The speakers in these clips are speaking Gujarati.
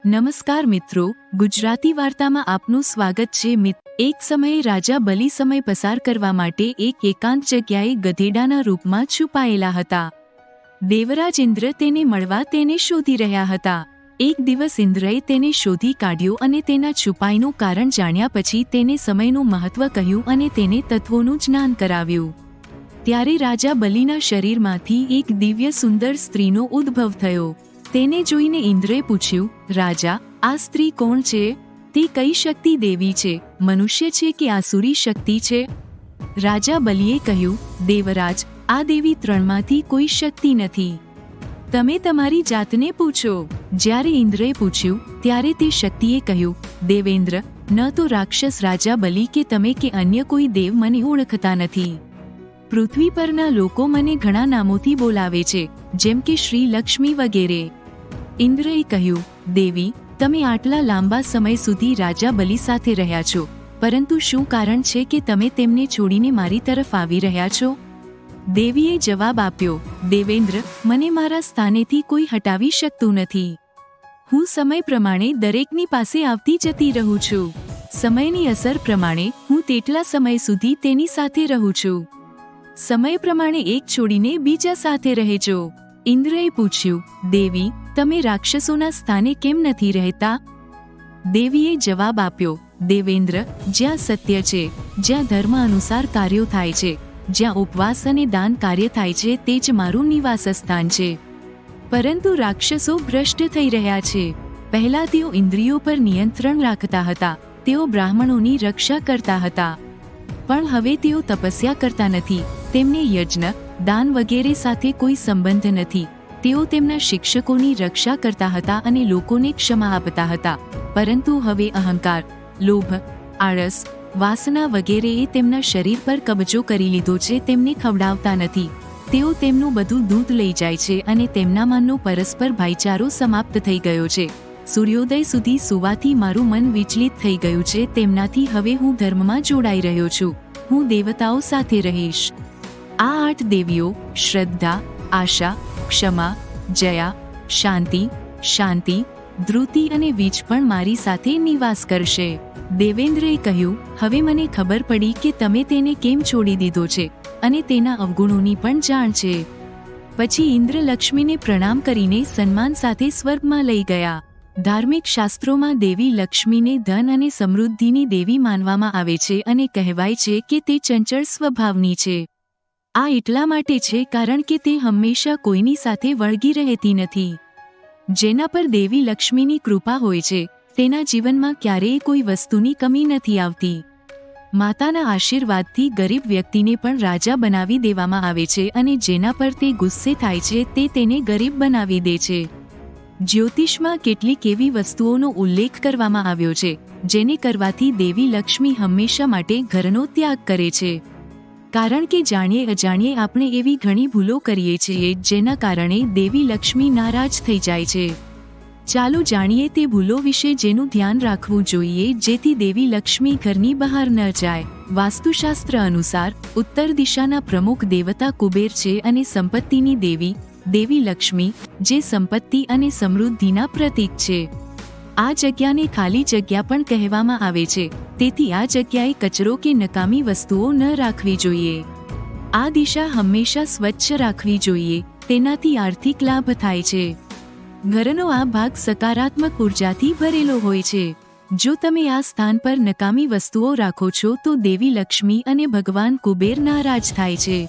નમસ્કાર મિત્રો, ગુજરાતી વાર્તામાં આપનું સ્વાગત છે. એક સમયે રાજા બલિ સમય પસાર કરવા માટે એક એકાંત જગ્યાએ ગધેડાના રૂપમાં છુપાયેલા હતા. દેવરાજ ઇન્દ્ર તેને મળવા તેને શોધી રહ્યા હતા. એક દિવસ ઇન્દ્રએ તેને શોધી કાઢ્યો અને તેના છુપાઈનું કારણ જાણ્યા પછી તેને સમયનું મહત્વ કહ્યું અને તેને તત્વોનું જ્ઞાન કરાવ્યું. ત્યારે રાજા બલિના શરીરમાંથી એક દિવ્ય સુંદર સ્ત્રીનો ઉદ્ભવ થયો. તેને જોઈને ઇન્દ્રએ પૂછ્યું, રાજા, આ સ્ત્રી કોણ છે? તે કઈ શક્તિ દેવી છે? મનુષ્ય છે કે આસુરી શક્તિ છે? રાજા બલિએ કહ્યું, દેવરાજ, આ દેવી ત્રણમાંથી કોઈ શક્તિ નથી. તમે તમારી જાતને પૂછો. જ્યારે ઇન્દ્રએ પૂછ્યું ત્યારે તે શક્તિએ કહ્યું, દેવેન્દ્ર, ન તો રાક્ષસ રાજા બલિ કે તમે કે અન્ય કોઈ દેવ મને ઓળખતા નથી. પૃથ્વી પરના લોકો મને ઘણા નામોથી બોલાવે છે, જેમ કે શ્રી લક્ષ્મી વગેરે. ઇન્દ્રએ કહ્યું, દેવી, તમે આટલા લાંબા સમય સુધી રાજા બલિ સાથે રહ્યા છો, પરંતુ શું કારણ છે કે તમે તેમને છોડીને મારી તરફ આવી રહ્યા છો? દેવીએ જવાબ આપ્યો, દેવેન્દ્ર, મને મારા સ્થાનેથી કોઈ હટાવી શકતું નથી. હું સમય પ્રમાણે દરેકની પાસે આવતી જતી રહું છું. સમયની અસર પ્રમાણે હું તેટલા સમય સુધી તેની સાથે રહું છું. સમય પ્રમાણે એક છોડીને બીજા સાથે રહે છો. ઇન્દ્રએ પૂછ્યું, દેવી, તમે રાક્ષસોના સ્થાને કેમ નથી રહેતા? દેવીએ જવાબ આપ્યો, દેવેન્દ્ર, જ્યાં સત્ય છે, જ્યાં ધર્મ અનુસાર કાર્યો થાય છે, જ્યાં ઉપવાસ અને દાન કાર્ય થાય છે, તે જ મારું નિવાસ સ્થાન છે. પરંતુ રાક્ષસો ભ્રષ્ટ થઈ રહ્યા છે. પહેલા તેઓ ઇન્દ્રિયો પર નિયંત્રણ રાખતા હતા, તેઓ બ્રાહ્મણોની રક્ષા કરતા હતા. પણ હવે તેઓ તપસ્યા કરતા નથી, તેમને યજ્ઞ, દાન વગેરે સાથે કોઈ સંબંધ નથી. તેઓ તેમના શિક્ષકોની રક્ષા કરતા હતા અને લોકોને ક્ષમા આપતા હતા. પરંતુ હવે અહંકાર, લોભ, આળસ, વાસના વગેરેએ તેમના શરીર પર કબજો કરી લીધો છે. તેમને ખવડાવતા નથી. તેઓ તેમનું બધું દૂધ લઈ જાય છે અને તેમનામાંનો પરસ્પર ભાઈચારો સમાપ્ત થઈ ગયો છે. સૂર્યોદય સુધી સુવાથી મારું મન વિચલિત થઈ ગયું છે. તેમનાથી હવે હું ધર્મમાં જોડાઈ રહ્યો છું. હું દેવતાઓ સાથે રહીશ. આ 8 દેવીઓ શ્રદ્ધા, આશા, ક્ષમા, જયા, શાંતિ, શાંતિ, ધૃતિ અને વીજ પણ મારી સાથે નિવાસ કરશે. દેવેન્દ્રએ કહ્યું, હવે મને ખબર પડી કે તમે તેને કેમ છોડી દીધો છે અને તેના અવગુણોની પણ જાણ છે. પછી ઇન્દ્ર લક્ષ્મીને પ્રણામ કરીને સન્માન સાથે સ્વર્ગમાં લઈ ગયા. ધાર્મિક શાસ્ત્રોમાં દેવી લક્ષ્મીને ધન અને સમૃદ્ધિની દેવી માનવામાં આવે છે અને કહેવાય છે કે તે ચંચળ સ્વભાવની છે. આ એટલા માટે છે કારણ કે તે હંમેશા કોઈની સાથે વળગી રહેતી નથી. જેના પર દેવી લક્ષ્મીની કૃપા હોય છે, તેના જીવનમાં ક્યારેય કોઈ વસ્તુની કમી નથી આવતી. માતાના આશીર્વાદથી ગરીબ વ્યક્તિને પણ રાજા બનાવી દેવામાં આવે છે અને જેના પર તે ગુસ્સે થાય છે તે તેને ગરીબ બનાવી દે છે. જ્યોતિષમાં કેટલીક એવી વસ્તુઓનો ઉલ્લેખ કરવામાં આવ્યો છે જેને કરવાથી દેવી લક્ષ્મી હંમેશા માટે ઘરનો ત્યાગ કરે છે. કારણ કે જાણીએ અજાણીએ આપણે એવી ઘણી ભૂલો કરીએ છીએ જેના કારણે દેવી લક્ષ્મી નારાજ થઈ જાય છે. ચાલો જાણીએ તે ભૂલો વિશે જેનું ધ્યાન રાખવું જોઈએ જેથી દેવી લક્ષ્મી ઘરની બહાર ન જાય. વાસ્તુશાસ્ત્ર અનુસાર ઉત્તર દિશાના પ્રમુખ દેવતા કુબેર છે અને સંપત્તિની દેવી દેવી લક્ષ્મી, જે સંપત્તિ અને સમૃદ્ધિના પ્રતીક છે. આ જગ્યાને ખાલી જગ્યા પણ કહેવામાં આવે છે. તેથી આ જગ્યાએ કચરો કે નકામી વસ્તુઓ ન રાખવી જોઈએ. આ દિશા હંમેશા સ્વચ્છ રાખવી જોઈએ. તેનાથી આર્થિક લાભ થાય છે. ઘરનો આ ભાગ સકારાત્મક ઉર્જાથી ભરેલો હોય છે. જો તમે આ સ્થાન પર નકામી વસ્તુઓ રાખો છો તો દેવી લક્ષ્મી અને ભગવાન કુબેર નારાજ થાય છે.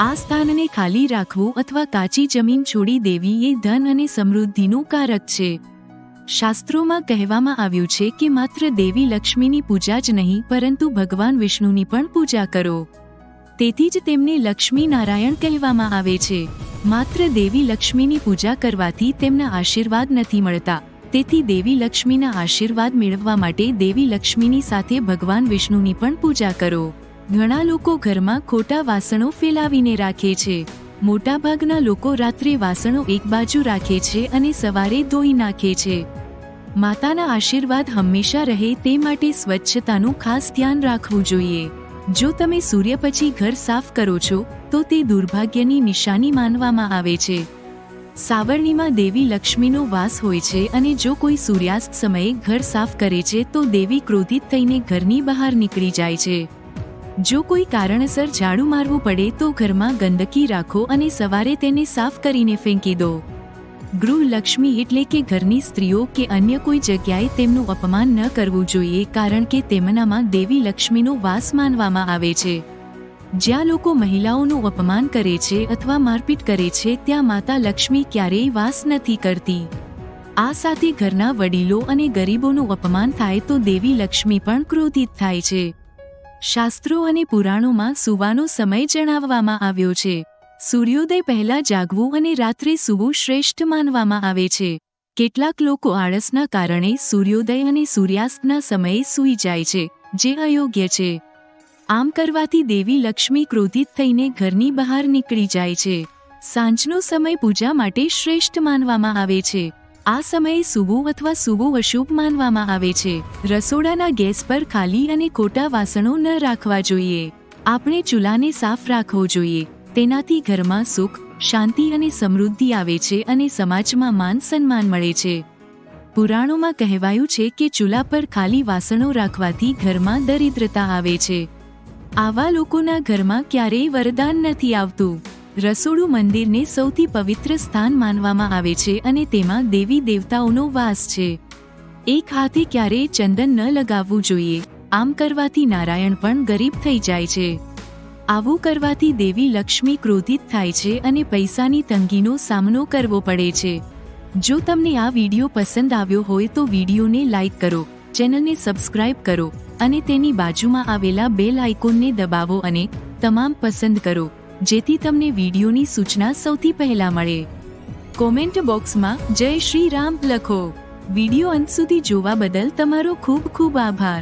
આ સ્થાનને ખાલી રાખવું અથવા કાચી જમીન છોડી દેવી એ ધન અને સમૃદ્ધિનું કારક છે. શાસ્ત્રોમાં કહેવામાં આવ્યું છે કે માત્ર દેવી લક્ષ્મીની પૂજા જ નહીં પરંતુ ભગવાન વિષ્ણુની પણ પૂજા કરો. તેથી જ તેમને લક્ષ્મી નારાયણ કહેવામાં આવે છે. માત્ર દેવી લક્ષ્મીની પૂજા કરવાથી તેમના આશીર્વાદ નથી મળતા. તેથી દેવી લક્ષ્મીના આશીર્વાદ મેળવવા માટે દેવી લક્ષ્મીની સાથે ભગવાન વિષ્ણુની પણ પૂજા કરો. ઘણા લોકો ઘરમાં ખોટા વાસણો ફેલાવીને રાખે છે. મોટાભાગના લોકો રાત્રે વાસણો એક બાજુ રાખે છે અને સવારે ધોઈ નાખે છે. માતાના આશીર્વાદ હંમેશા રહે તે માટે સ્વચ્છતાનું ખાસ ધ્યાન રાખવું જોઈએ. જો તમે સૂર્ય પછી ઘર સાફ કરો છો તો તે દુર્ભાગ્યની નિશાની માનવામાં આવે છે. સાવરણીમાં દેવી લક્ષ્મીનો વાસ હોય છે અને જો કોઈ સૂર્યાસ્ત સમયે ઘર સાફ કરે છે તો દેવી ક્રોધિત થઈને ઘરની બહાર નીકળી જાય છે. જો કોઈ કારણસર ઝાડુ મારવું પડે તો ઘરમાં ગંદકી રાખો અને સવારે તેને સાફ કરીને ફેંકી દો. ગૃહલક્ષ્મી એટલે કે ઘરની સ્ત્રીઓ કે અન્ય કોઈ જગ્યાએ તેમનું અપમાન ન કરવું જોઈએ, કારણ કે તેમનામાં દેવી લક્ષ્મીનો વાસ માનવામાં આવે છે. જ્યાં લોકો મહિલાઓનું અપમાન કરે છે અથવા મારપીટ કરે છે ત્યાં માતા લક્ષ્મી ક્યારેય વાસ નથી કરતી. આ સાથે ઘરના વડીલો અને ગરીબોનું અપમાન થાય તો દેવી લક્ષ્મી પણ ક્રોધિત થાય છે. શાસ્ત્રો અને પુરાણોમાં સૂવાનો સમય જણાવવામાં આવ્યો છે. સૂર્યોદય પહેલા જાગવું અને રાત્રે સૂવું શ્રેષ્ઠ માનવામાં આવે છે. કેટલાક લોકો આળસના કારણે સૂર્યોદય અને સૂર્યાસ્તના સમયે સૂઈ જાય છે, જે અયોગ્ય છે. આમ કરવાથી દેવી લક્ષ્મી ક્રોધિત થઈને ઘરની બહાર નીકળી જાય છે. સાંજનો સમય પૂજા માટે શ્રેષ્ઠ માનવામાં આવે છે. આ સમયે સૂવું અથવા સૂવું અશુભ માનવામાં આવે છે. રસોડાના ગેસ પર ખાલી અને ખોટા વાસણો ન રાખવા જોઈએ. આપણે ચૂલાને સાફ રાખવો જોઈએ. તેનાથી ઘરમાં સુખ, શાંતિ અને સમૃદ્ધિ આવે છે અને સમાજમાં માન સન્માન મળે છે. પુરાણોમાં કહેવાયું છે કે ચૂલા પર ખાલી વાસણો રાખવાથી ઘરમાં દરિદ્રતા આવે છે. આવા લોકોના ઘરમાં ક્યારેય વરદાન નથી આવતું. રસોડું મંદિરને સૌથી પવિત્ર સ્થાન માનવામાં આવે છે અને તેમાં દેવી દેવતાઓનો વાસ છે. એક હાથે ક્યારેય ચંદન ન લગાવવું જોઈએ. આમ કરવાથી નારાયણ પણ ગરીબ થઈ જાય છે. આવું કરવાથી દેવી લક્ષ્મી ક્રોધિત થાય છે અને પૈસાની તંગીનો સામનો કરવો પડે છે. જો તમને આ વિડીયો પસંદ આવ્યો હોય તો વિડીયોને લાઈક કરો, ચેનલને સબસ્ક્રાઇબ કરો અને તેની બાજુમાં આવેલા બેલ આઇકોનને દબાવો અને તમામ પસંદ કરો, જેથી તમને વિડીયોની સૂચના સૌથી પહેલા મળે. કોમેન્ટ બોક્સમાં જય શ્રી રામ લખો. વિડીયો અંત સુધી જોવા બદલ તમારો ખૂબ ખૂબ આભાર.